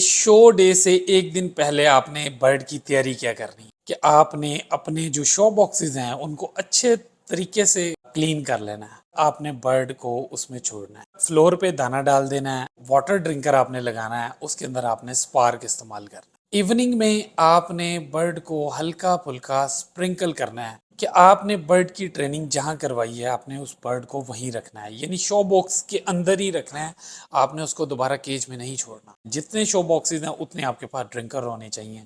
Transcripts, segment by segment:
Show day से एक दिन पहले आपने बर्ड की तैयारी क्या करनी है कि आपने अपने जो शो बॉक्सेस हैं उनको अच्छे तरीके से क्लीन कर लेना है। आपने बर्ड को उसमें छोड़ना है, फ्लोर पे दाना डाल देना है, वाटर ड्रिंकर आपने लगाना है, उसके अंदर आपने स्पार्क इस्तेमाल करना है। इवनिंग में आपने बर्ड को हल्का फुल्का स्प्रिंकल करना है कि आपने बर्ड की ट्रेनिंग जहाँ करवाई है आपने उस बर्ड को वहीं रखना है, यानी शो बॉक्स के अंदर ही रखना है। आपने उसको दोबारा केज में नहीं छोड़ना। जितने शो बॉक्सेस हैं उतने आपके पास ड्रिंकर होने चाहिए।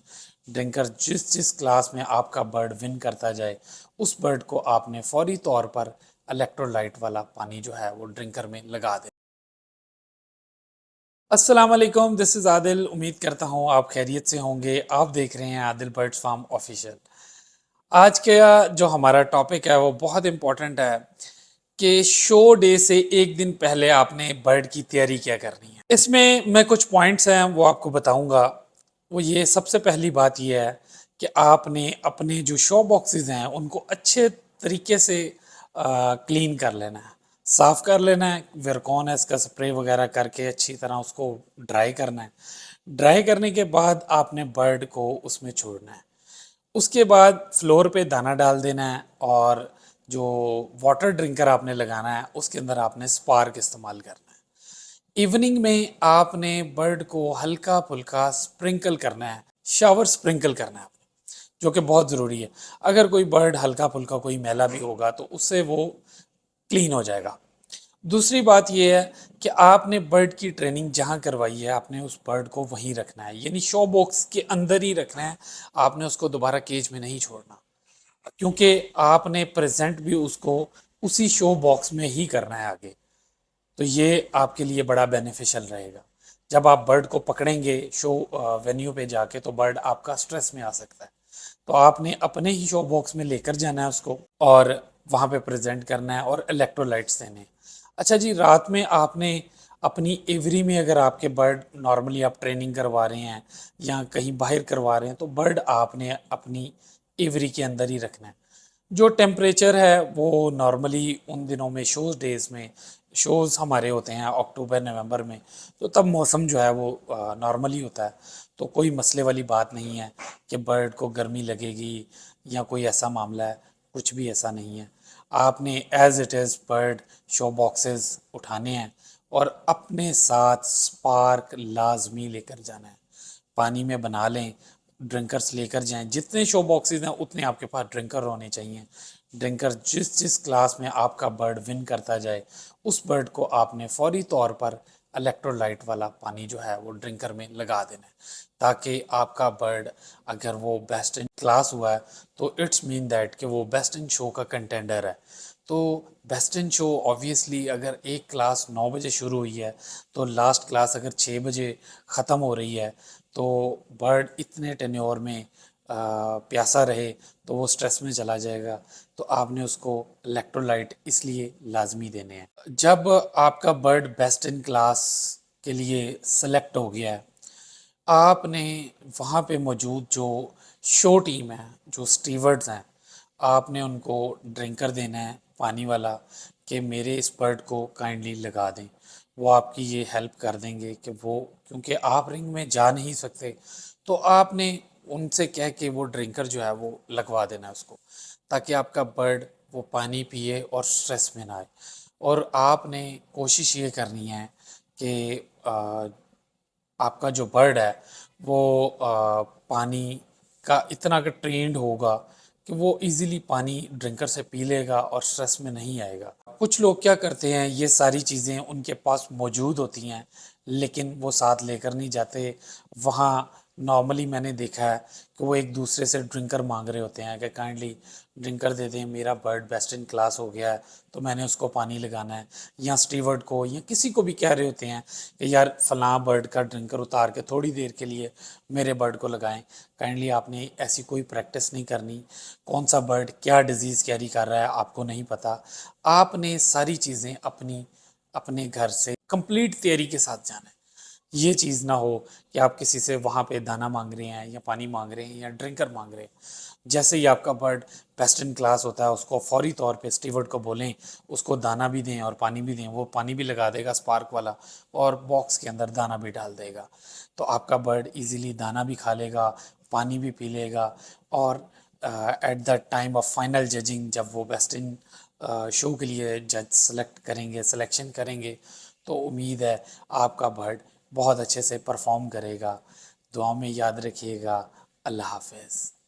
ड्रिंकर जिस जिस क्लास में आपका बर्ड विन करता जाए उस बर्ड को आपने फौरी तौर पर इलेक्ट्रोलाइट वाला पानी जो है वो ड्रिंकर में लगा दें। अस्सलाम वालेकुम, दिस इज़ आदिल। उम्मीद करता हूँ आप खैरियत से होंगे। आप देख रहे हैं आदिल बर्ड्स फार्म ऑफिशियल। आज का जो हमारा टॉपिक है वो बहुत इम्पोर्टेंट है कि शो डे से एक दिन पहले आपने बर्ड की तैयारी क्या करनी है। इसमें मैं कुछ पॉइंट्स हैं वो आपको बताऊंगा। वो ये सबसे पहली बात ये है कि आपने अपने जो शो बॉक्सेस हैं उनको अच्छे तरीके से क्लीन कर लेना है, साफ़ कर लेना है। विरकॉन है इसका स्प्रे वगैरह करके अच्छी तरह उसको ड्राई करना है। ड्राई करने के बाद आपने बर्ड को उसमें छोड़ना है। उसके बाद फ्लोर पे दाना डाल देना है और जो वाटर ड्रिंकर आपने लगाना है उसके अंदर आपने स्पार्क इस्तेमाल करना है। इवनिंग में आपने बर्ड को हल्का फुल्का स्प्रिंकल करना है, शावर स्प्रिंकल करना है आपने, जो कि बहुत ज़रूरी है। अगर कोई बर्ड हल्का फुल्का कोई मैला भी होगा तो उससे वो क्लीन हो जाएगा। दूसरी बात यह है कि आपने बर्ड की ट्रेनिंग जहाँ करवाई है आपने उस बर्ड को वहीं रखना है, यानी शो बॉक्स के अंदर ही रखना है। आपने उसको दोबारा केज में नहीं छोड़ना, क्योंकि आपने प्रेजेंट भी उसको उसी शो बॉक्स में ही करना है आगे। तो ये आपके लिए बड़ा बेनिफिशियल रहेगा। जब आप बर्ड को पकड़ेंगे शो वेन्यू पे जाके तो बर्ड आपका स्ट्रेस में आ सकता है। तो आपने अपने ही शो बॉक्स में लेकर जाना है उसको और वहाँ पे प्रेजेंट करना है और इलेक्ट्रोलाइट्स देने हैं। अच्छा जी, रात में आपने अपनी एवरी में अगर आपके बर्ड नॉर्मली आप ट्रेनिंग करवा रहे हैं या कहीं बाहर करवा रहे हैं तो बर्ड आपने अपनी एवरी के अंदर ही रखना है। जो टेम्परेचर है वो नॉर्मली उन दिनों में शोज़ डेज़ में शोज़ हमारे होते हैं अक्टूबर नवंबर में, तो तब मौसम जो है वो नॉर्मली होता है। तो कोई मसले वाली बात नहीं है कि बर्ड को गर्मी लगेगी या कोई ऐसा मामला है, कुछ भी ऐसा नहीं है। आपने as it is bird show boxes उठाने हैं और अपने साथ स्पार्क लाजमी लेकर जाना है। पानी में बना लें, ड्रिंकर्स लेकर जाएं। जितने शो बॉक्सेस हैं उतने आपके पास ड्रिंकर होने चाहिए। ड्रिंकर जिस जिस क्लास में आपका बर्ड विन करता जाए उस बर्ड को आपने फौरी तौर पर इलेक्ट्रोलाइट वाला पानी जो है वो ड्रिंकर में लगा देना है, ताकि आपका बर्ड अगर वो बेस्ट इन क्लास हुआ है तो इट्स मीन दैट कि वो बेस्ट इन शो का कंटेंडर है। तो बेस्ट इन शो ऑब्वियसली अगर एक क्लास 9 बजे शुरू हुई है तो लास्ट क्लास अगर 6 बजे ख़त्म हो रही है तो बर्ड इतने टेन्योर में प्यासा रहे तो वो स्ट्रेस में चला जाएगा। तो आपने उसको इलेक्ट्रोलाइट इसलिए लाजमी देने हैं। जब आपका बर्ड बेस्ट इन क्लास के लिए सेलेक्ट हो गया है, आपने वहाँ पे मौजूद जो शो टीम है, जो स्टीवर्ड्स हैं, आपने उनको ड्रिंकर देना है पानी वाला कि मेरे इस बर्ड को काइंडली लगा दें। वो आपकी ये हेल्प कर देंगे कि वो, क्योंकि आप रिंग में जा नहीं सकते, तो आपने उनसे कह के वो ड्रिंकर जो है वो लगवा देना है उसको, ताकि आपका बर्ड वो पानी पिए और स्ट्रेस में ना आए। और आपने कोशिश ये करनी है कि आपका जो बर्ड है वो पानी का इतना का ट्रेंड होगा कि वो इजीली पानी ड्रिंकर से पी लेगा और स्ट्रेस में नहीं आएगा। कुछ लोग क्या करते हैं, ये सारी चीज़ें उनके पास मौजूद होती हैं लेकिन वो साथ लेकर नहीं जाते। वहाँ नॉर्मली मैंने देखा है कि वो एक दूसरे से ड्रिंकर मांग रहे होते हैं कि काइंडली ड्रिंकर दे दें, मेरा बर्ड बेस्ट इन क्लास हो गया है तो मैंने उसको पानी लगाना है। या स्टीवर्ड को या किसी को भी कह रहे होते हैं कि यार फलां बर्ड का ड्रिंकर उतार के थोड़ी देर के लिए मेरे बर्ड को लगाएं। काइंडली आपने ऐसी कोई प्रैक्टिस नहीं करनी। कौन सा बर्ड क्या डिजीज़ कैरी कर रहा है आपको नहीं पता। आपने सारी चीज़ें अपनी अपने घर से कंप्लीट तैयारी के साथ जाना है। ये चीज़ ना हो कि आप किसी से वहाँ पे दाना मांग रहे हैं या पानी मांग रहे हैं या ड्रिंकर मांग रहे हैं। जैसे ही आपका बर्ड बेस्ट इन क्लास होता है उसको फौरी तौर पे स्टीवर्ड को बोलें उसको दाना भी दें और पानी भी दें, वो पानी भी लगा देगा स्पार्क वाला और बॉक्स के अंदर दाना भी डाल देगा। तो आपका बर्ड इजीली दाना भी खा लेगा, पानी भी पी लेगा और at the time of final judging जब वो बेस्ट इन शो के लिए जज सेलेक्ट करेंगे, सिलेक्शन करेंगे, तो उम्मीद है आपका बर्ड बहुत अच्छे से परफॉर्म करेगा। दुआ में याद रखिएगा। अल्लाह हाफिज़।